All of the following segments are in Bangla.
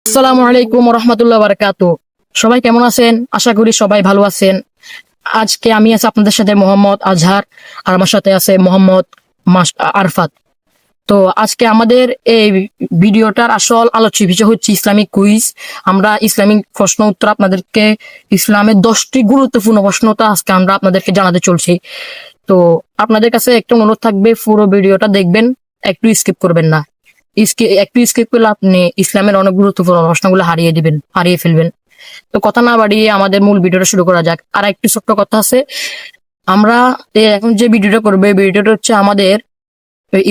আসসালামু আলাইকুম রহমতুল্লাহ বারাকাতু। সবাই কেমন আছেন? আশা করি সবাই ভালো আছেন। আজকে আমি আছি আপনাদের সাথে মোহাম্মদ আজহার, আর আমার সাথে আছে মোহাম্মদ আরফাত। তো আজকে আমাদের এই ভিডিওটার আসল আলোচ্য বিষয় হচ্ছে ইসলামিক কুইজ। আমরা ইসলামিক প্রশ্ন উত্তর আপনাদেরকে, ইসলামের 10টি গুরুত্বপূর্ণ প্রশ্নটা আজকে আমরা আপনাদেরকে জানাতে চলছি। তো আপনাদের কাছে একটা অনুরোধ থাকবে, পুরো ভিডিওটা দেখবেন, একটু স্কিপ করবেন না। একটু স্কিপ করলে আপনি ইসলামের অনেক গুরুত্বপূর্ণ প্রশ্নগুলো হারিয়ে ফেলবেন। তো কথা না বাড়িয়ে আমাদের মূল ভিডিওটা শুরু করা যাক। আর একটু ছোট্ট কথা আছে, আমরা এখন যে ভিডিওটা করবে, ভিডিওটা হচ্ছে আমাদের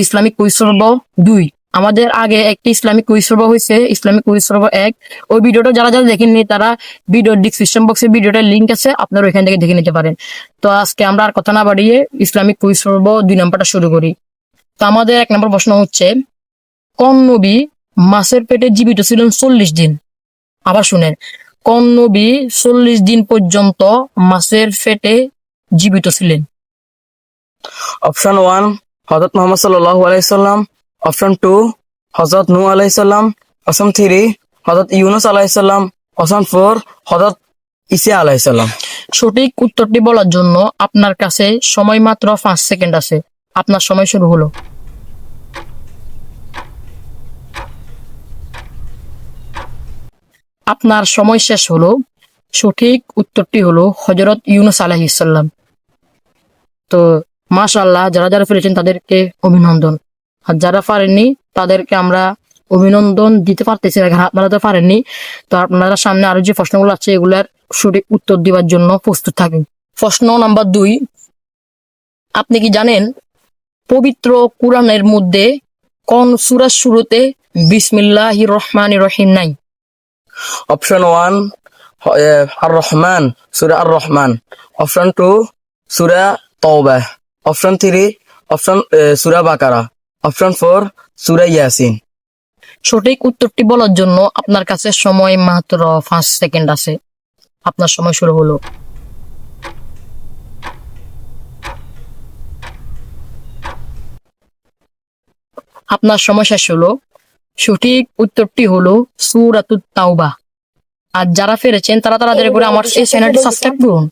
ইসলামিক কুইজ পর্ব 2। আমাদের আগে একটি ইসলামিক কুইজ পর্ব হয়েছে, ইসলামিক কুইজ পর্ব 1। ওই ভিডিওটা যারা যারা দেখেননি তারা ভিডিওর ডিসক্রিপশন বক্সে ভিডিওটার লিঙ্ক আছে, আপনারা ওইখান থেকে দেখে নিতে পারেন। তো আজকে আমরা আর কথা না বাড়িয়ে ইসলামিক কুইজ পর্ব 2 নম্বরটা শুরু করি। তো আমাদের 1 নম্বর প্রশ্ন হচ্ছে, কোন নবী মাছের পেটে জীবিত ছিলেন 40 দিন? আবার শুনেন, কোন নবী 40 দিন পর্যন্ত মাছের পেটে জীবিত ছিলেন? অপশন 1 হযরত মুহাম্মদ সাল্লাল্লাহু আলাইহি সাল্লাম, অপশন 2 হযরত নূহ আলাইহিস সালাম, অপশন 3 হযরত ইউনূস আলাইহিস সালাম, অপশন 4 হযরত ঈসা আলাইহিস সালাম। সঠিক উত্তরটি বলার জন্য আপনার কাছে সময় মাত্র 5 সেকেন্ড আছে। আপনার সময় শুরু হলো। আপনার সময় শেষ হলো। সঠিক উত্তরটি হলো হযরত ইউনূস আলাইহিস সালাম। তো মাশাআল্লাহ, যারা যারা পেরেছেন তাদেরকে অভিনন্দন, আর যারা পারেননি তাদেরকে আমরা অভিনন্দন দিতে পারতেছি না, কারণ আপনারা তো পারেননি। তো আপনারা সামনে আরো যে প্রশ্নগুলো আছে এগুলার সঠিক উত্তর দেওয়ার জন্য প্রস্তুত থাকুন। প্রশ্ন নাম্বার 2, আপনি কি জানেন পবিত্র কুরআনের মধ্যে কোন সূরার শুরুতে বিসমিল্লাহির রহমানির রহিম নাই? অপশন 1 আর রহমান, সূরা আর রহমান, অপশন 2 সূরা তাওবা, অপশন 3 সূরা বাকারা, অপশন 4 সূরা ইয়াসিন। সঠিক উত্তরটি বলার জন্য আপনার কাছে সময় মাত্র 5 সেকেন্ড আছে। আপনার সময় শুরু হলো। আপনার সময় শেষ হলো। সঠিক উত্তরটি হলো সূরাতুত তাওবা। আর যারা ফেরেছেন তারা তাড়াতাড়ি করে আমার এই চ্যানেলটি সাবস্ক্রাইব করুন।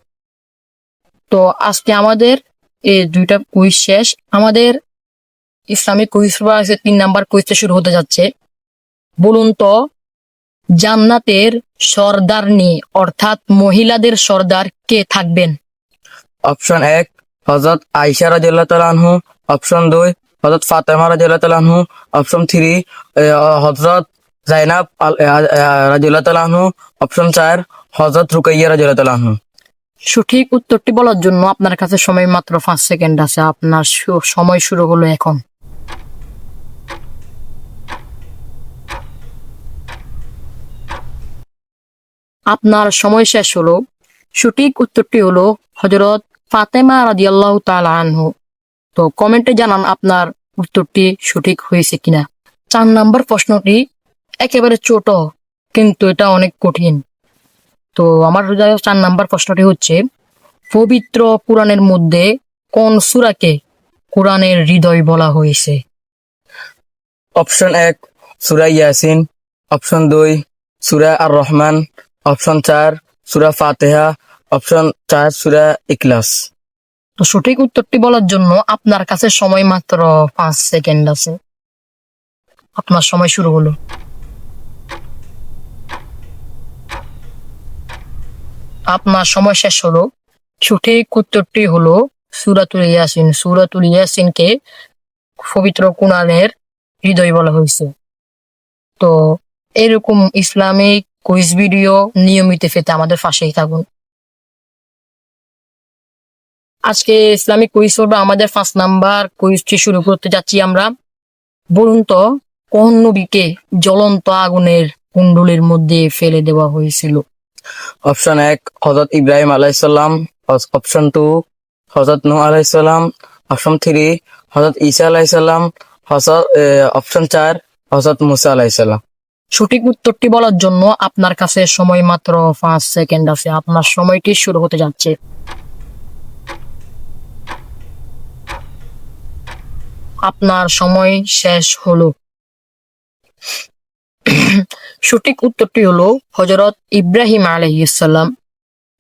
তো আজকে আমাদের এই 2টা কুইজ শেষ। আমাদের ইসলামিক কুইজ আছে, 3 নাম্বার কুইজটা শুরু হতে যাচ্ছে। বলুন তো, জান্নাতের সর্দারনি অর্থাৎ মহিলাদের সর্দার কে থাকবেন? অপশন 1 হযরত আয়েশা রাদিয়াল্লাহু তাআলা আনহু, অপশন 2 হযরত ফাতেমা রাদিয়াল্লাহু তাআলা আনহু, অপশন 3 হযরত জাইনাব রাদিয়াল্লাহু তাআলা আনহু, অপশন 4 হযরত রুকাইয়া রাদিয়াল্লাহু তাআলা আনহু। সঠিক উত্তরটি বলার জন্য আপনার কাছে সময় মাত্র 5 সেকেন্ড আছে। আপনার সময় শুরু হলো এখন। আপনার সময় শেষ হলো। সঠিক উত্তরটি হলো হযরত ফাতেমা রাদিয়াল্লাহু তাআলা আনহু। তো কমেন্টে জানান আপনার উত্তরটি সঠিক হয়েছে কিনা। 4 নাম্বার প্রশ্নটি একেবারে ছোট, কিন্তু এটা অনেক কঠিন। তো আমার 4 নাম্বার প্রশ্নটি হচ্ছে, পবিত্র কুরআনের মধ্যে কোন সূরাকে কোরআনের হৃদয় বলা হয়েছে? অপশন 1 সূরা ইয়াসিন, অপশন 2 সূরা আর রহমান, অপশন 4 সূরা ফাতিহা, অপশন 4 সূরা ইখলাস। তো সঠিক উত্তরটি বলার জন্য আপনার কাছে সময় মাত্র 5 সেকেন্ড আছে। আপনার সময় শুরু হলো। আপনার সময় শেষ হলো। সঠিক উত্তরটি হলো সূরাতুল ইয়াসিন। সূরাতুল ইয়াসিনকে পবিত্র কুরআনের হৃদয় বলা হয়েছে। তো এরকম ইসলামিক কুইজ ভিডিও নিয়মিত পেতে আমাদের পাশেই থাকুন। আজকে ইসলামিক কুইজ পর্বে আমাদের 5 নাম্বার কুইজটি শুরু করতে যাচ্ছি আমরা। বলুন তো, কোন নবীকে জ্বলন্ত আগুনের কুণ্ডলের মধ্যে ফেলে দেওয়া হয়েছিল? অপশন 1 হযরত ইব্রাহিম আলাইহিস সালাম, অপশন 2 হযরত নূহ আলাইহিস সালাম, অপশন 3 হযরত ঈসা আলাইহিস সালাম, অপশন 4 হযরত মুসা আলাইহিস সালাম। সঠিক উত্তরটি বলার জন্য আপনার কাছে সময় মাত্র 5 সেকেন্ড আছে। আপনার সময়টি শুরু হতে যাচ্ছে। আপনার সময় শেষ হলো। সঠিক উত্তরটি হলো হযরত ইব্রাহিম আলাইহিসসালাম।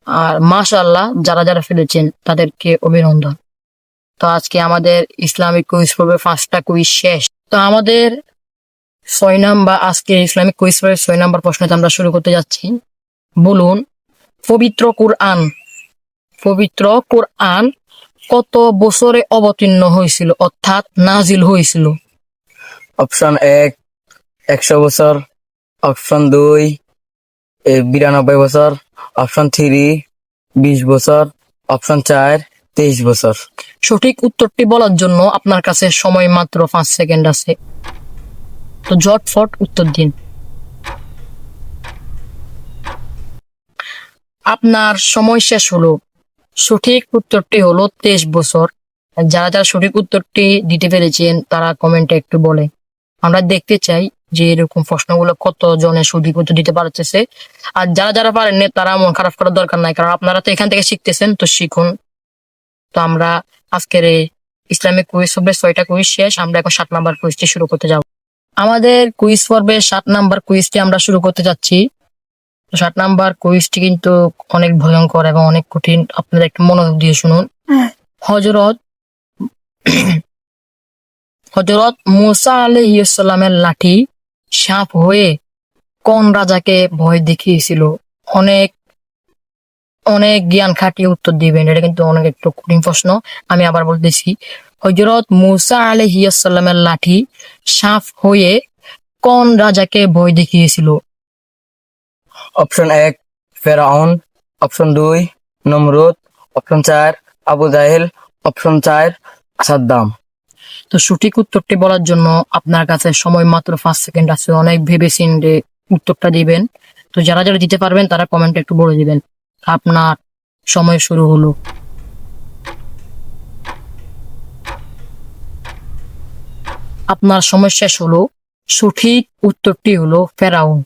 আর মাশাআল্লাহ, যারা যারা ফেলেছেন তাদেরকে অভিনন্দন। তো আজকে আমাদের ইসলামিক কুইজ পর্বে 5টা কুইজ শেষ। তো আমাদের 6 নাম্বার, আজকে ইসলামিক কুইজ পর্বের 6 নাম্বার প্রশ্নতে আমরা শুরু করতে যাচ্ছি। বলুন, পবিত্র কোরআন পবিত্র কোরআন কত বছরে অবতীর্ণ হয়েছিল, অর্থাৎ নাজিল হয়েছিল? অপশন 1 100 বছর, অপশন 2 92 বছর, অপশন 3 20 বছর, অপশন 4 23 বছর। সঠিক উত্তরটি বলার জন্য আপনার কাছে সময় মাত্র 5 সেকেন্ড আছে। তো ঝটফট উত্তর দিন। আপনার সময় শেষ হলো। সঠিক উত্তরটি হলো 23 বছর। যারা যারা সঠিক উত্তরটি দিতে পেরেছেন তারা কমেন্টে একটু বলে। আমরা দেখতে চাই যে এরকম প্রশ্নগুলো কত জনের সঠিক উত্তর দিতে পারতেছে। আর যারা যারা পারেননি তারা মন খারাপ করার দরকার নাই, কারণ আপনারা তো এখান থেকে শিখতেছেন, তো শিখুন। তো আমরা আজকের এই ইসলামিক কুইজ পর্বে 6টা কুইজ শেষ। আমরা এখন 7 নাম্বার কুইজটি শুরু করতে যাব। আমাদের কুইজ পর্বে 7 নাম্বার কুইজটি আমরা শুরু করতে যাচ্ছি। 7 নাম্বার কুইজটি কিন্তু অনেক ভয়ঙ্কর এবং অনেক কঠিন। আপনারা একটু মনোযোগ দিয়ে শুনুন। হযরত হযরত মুসা আলাইহিস সালামের লাঠি সাপ হয়ে কোন রাজাকে ভয় দেখিয়েছিল? অনেক অনেক জ্ঞান খাটিয়ে উত্তর দিবেন, এটা কিন্তু অনেক একটু কঠিন প্রশ্ন। আমি আবার বলতেছি, হযরত মুসা আলাইহিস সালামের লাঠি সাপ হয়ে কোন রাজাকে ভয় দেখিয়েছিল? অপশন 1 ফেরাউন, অপশন 2 নমরুদ, অপশন 4 আবু জাহেল, অপশন 4 সাদ্দাম। তো সঠিক উত্তরটি বলার জন্য আপনার কাছে সময় মাত্র 5 সেকেন্ড আছে। অনেক ভেবেচিন্তে উত্তরটা দিবেন। তো যারা যারা দিতে পারবেন তারা কমেন্টে একটু বলে দিবেন। আপনার সময় শুরু হলো। আপনার সময় শেষ হলো। সঠিক উত্তরটি হলো ফেরাউন।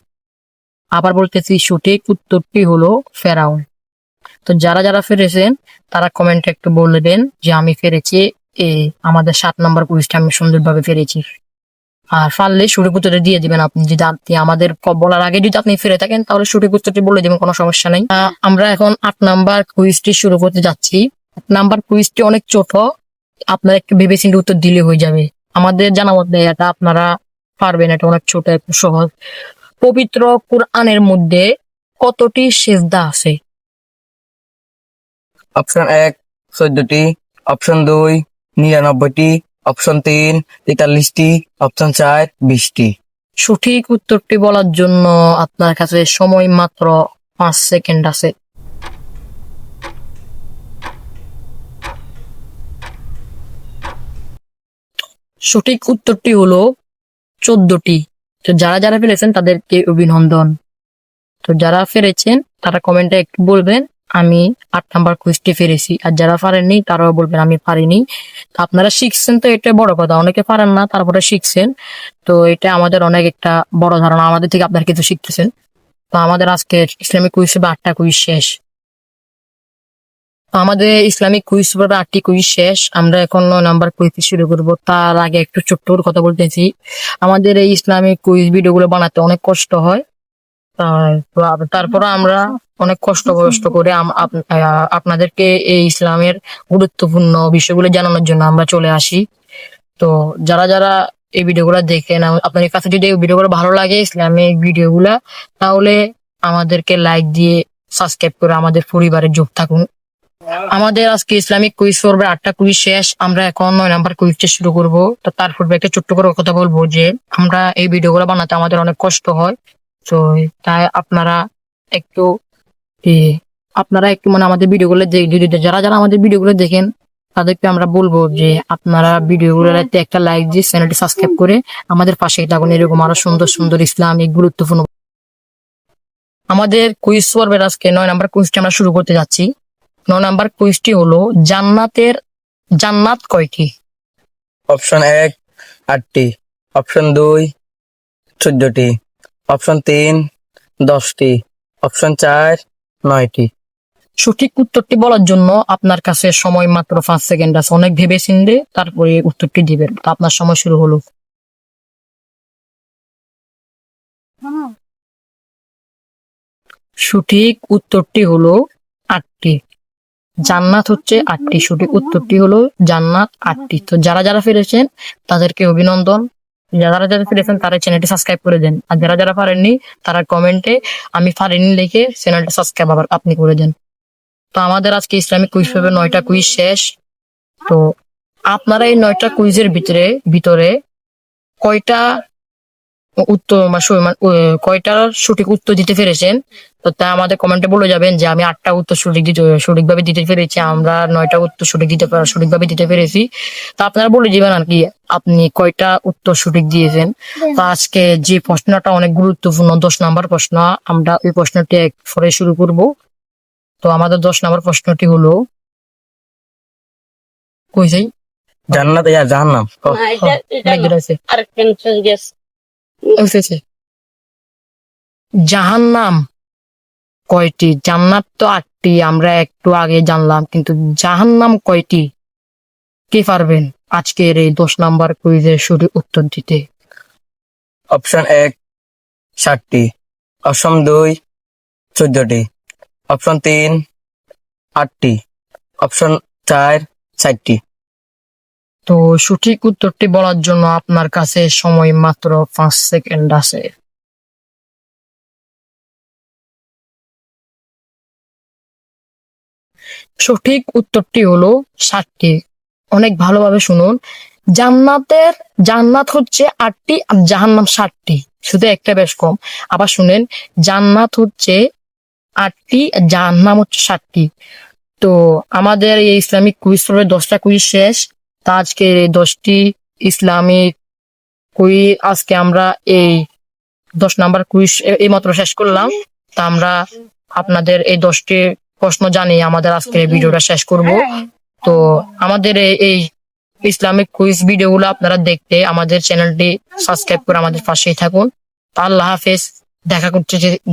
আবার বলতেছি, সঠিক উত্তরটি হলো ফেরাউন। তো যারা যারা ফেরেছেন তারা কমেন্টে একটু বলবেন যে আমি ফেরেছি, আমাদের 7 নাম্বার কুইজটা আমি সুন্দরভাবে ফেরেছি। আর পারলে সঠিক উত্তরটা দিয়ে দিবেন। আপনি যদি আমাদের বলার আগে যদি আপনি ফিরে থাকেন তাহলে সঠিক উত্তরটি বলে দিবেন, কোনো সমস্যা নেই। আমরা এখন 8 নাম্বার কুইজটি শুরু করতে যাচ্ছি। 8 নাম্বার কুইজটি অনেক ছোট, আপনারা একটু ভেবেচিন্তে উত্তর দিলে হয়ে যাবে। আমাদের জানা মতে এটা আপনারা পারবেন, এটা অনেক ছোট, একটু সহজ। পবিত্র কোরআনের মধ্যে কতটি সেজদা আছে? অপশন 1 14টি, অপশন 2 99টি, অপশন 3 43টি, অপশন 4 20টি। সঠিক উত্তরটি বলার জন্য আপনার কাছে সময় মাত্র 5 সেকেন্ড আছে। সঠিক উত্তরটি হলো 14টি। তো যারা যারা ফেলেছেন তাদেরকে অভিনন্দন। তো যারা ফেরেছেন তারা কমেন্টে একটু বলবেন আমি 8 নাম্বার কুইজটি ফেরেছি। আর যারা পারেননি তারাও বলবেন আমি পারিনি। তো আপনারা শিখছেন, তো এটা বড় কথা। অনেকে পারেন না তারপরে শিখছেন, তো এটা আমাদের অনেক একটা বড় ধারণা। আমাদের থেকে আপনারা কিছু শিখতেছেন। তো আমাদের আজকের ইসলামিক কুইজ পর্বে 8টা কুইজ শেষ। তো আমাদের ইসলামিক কুইজ পর্বে 8টি কুইজ শেষ। আমরা এখন 9 নাম্বার কুইজ শুরু করব। তার আগে একটু ছোট্ট করে কথা বলতেছি, আমাদের এই ইসলামিক কুইজ ভিডিওগুলো বানাতে অনেক কষ্ট হয়। তারপরে আমরা অনেক কষ্ট করে আপনাদেরকে এই ইসলামের গুরুত্বপূর্ণ বিষয়গুলো জানানোর জন্য আমরা চলে আসি। তো যারা যারা এই ভিডিওগুলো দেখেন, আপনাদের কাছে যদি এই ভিডিওগুলো ভালো লাগে ইসলামিক ভিডিওগুলা, তাহলে আমাদেরকে লাইক দিয়ে সাবস্ক্রাইব করে আমাদের পরিবারে যোগ থাকুন। আমাদের আজকে ইসলামিক কুইজ পর্বে 8টা কুইজ শেষ। আমরা এখন 9 নাম্বার কুইজটা শুরু করব। তো তার পূর্বে একটা ছোট্ট করে কথা বলবো যে আমরা এই ভিডিওগুলো বানাতে আমাদের অনেক কষ্ট হয়। তো তাই আপনারা একটু মানে আমাদের ভিডিওগুলো যারা যারা আমাদের ভিডিওগুলো দেখেন তাদেরকে আমরা বলবো যে আপনারা ভিডিওগুলোতে একটা লাইক দিয়ে চ্যানেলটি সাবস্ক্রাইব করে আমাদের পাশেই থাকুন। এরকম আরো সুন্দর সুন্দর ইসলামিক গুরুত্বপূর্ণ আমাদের কুইজ পর্বের আজকে 9 নাম্বার কুইজটি আমরা শুরু করতে যাচ্ছি। 9 নাম্বার কুইজটি হলো জান্নাত কয়টি? অপশন 1 8টি, অপশন 2 14টি, অপশন 3 10টি, অপশন 4 9টি। সঠিক উত্তরটি বলার জন্য আপনার কাছে সময় মাত্র 5 সেকেন্ড আছে। অনেক ভেবে চিন্তে তারপরে উত্তরটি দিবেন। তো আপনার সময় শুরু হলো। সঠিক উত্তরটি হলো 8টি। জান্নাত হচ্ছে 8টি। সঠিক উত্তরটি হলো জান্নাত 8টি। তো যারা যারা ফিরেছেন তাদেরকে অভিনন্দন। যারা যারা ফিরেছেন তারা চ্যানেলটি সাবস্ক্রাইব করে দেন, আর যারা যারা পারেননি তারা কমেন্টে আমি পারিনি লিখে চ্যানেলটা সাবস্ক্রাইব আবার আপনি করে দেন। তো আমাদের আজকে ইসলামিক কুইজ পেবে 9টা কুইজ শেষ। তো আপনারা এই 9টা কুইজের ভিতরে কয়টা উত্তর কয়টা সঠিক উত্তর দিতে পেরেছেন, তো তা আমাদের কমেন্টে বলে যাবেন যে আমি 8টা উত্তর সঠিকভাবে দিতে পেরেছি, আমরা 9টা উত্তর সঠিকভাবে দিতে পেরেছি। তো আপনারা বলে দিবেন আর কি আপনি কয়টা উত্তর সঠিক দিয়েছেন। তো আজকে যে প্রশ্নটা অনেক গুরুত্বপূর্ণ 10 নাম্বার প্রশ্ন, আমরা ওই প্রশ্নটি এক পরে শুরু করব। তো আমাদের 10 নাম্বার প্রশ্নটি হলো কই যাই জান্নাত ইয়া জাহান্নাম। জাহান্নাম কয়টি? জান্নাত তো 8টি, আমরা একটু আগে জানলাম, কিন্তু জাহান্নাম কয়টি? কে পারবেন আজকের এই 10 নাম্বার কুইজের সঠিক উত্তর দিতে? অপশন 1 7টি, অপশন 2 14টি, অপশন 3 8টি, অপশন 4 4টি। তো সঠিক উত্তরটি বলার জন্য আপনার কাছে সময় মাত্র 5 সেকেন্ড আছে। সঠিক উত্তরটি হলো 7টি। অনেক ভালোভাবে শুনুন, জান্নাত হচ্ছে 8টি আর জাহান্নাম 7টি, শুধু একটা বেশ কম। আবার শুনেন, জান্নাত হচ্ছে 8টি আর জাহান্নাম হচ্ছে 7টি। তো আমাদের এই ইসলামিক কুইজ পর্বে 10টা কুইজ শেষ। তা আজকে এই 10টি ইসলামিক কুইজ আজকে আমরা এই 10 নাম্বার কুইজ এইমাত্র শেষ করলাম। তা আমরা আপনাদের এই 10টি প্রশ্ন জানিয়ে আমাদের আজকের ভিডিওটা শেষ করব। তো আমাদের এই ইসলামিক কুইজ ভিডিওগুলো আপনারা দেখতে আমাদের চ্যানেলটি সাবস্ক্রাইব করে আমাদের পাশেই থাকুন। তা আল্লাহ হাফেজ,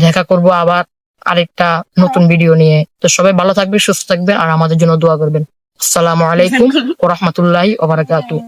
দেখা করব আবার আরেকটা নতুন ভিডিও নিয়ে। তো সবাই ভালো থাকবেন, সুস্থ থাকবেন আর আমাদের জন্য দোয়া করবেন। আসসালামু আলাইকুম ওয়া রাহমাতুল্লাহি ওয়া বারাকাতুহু।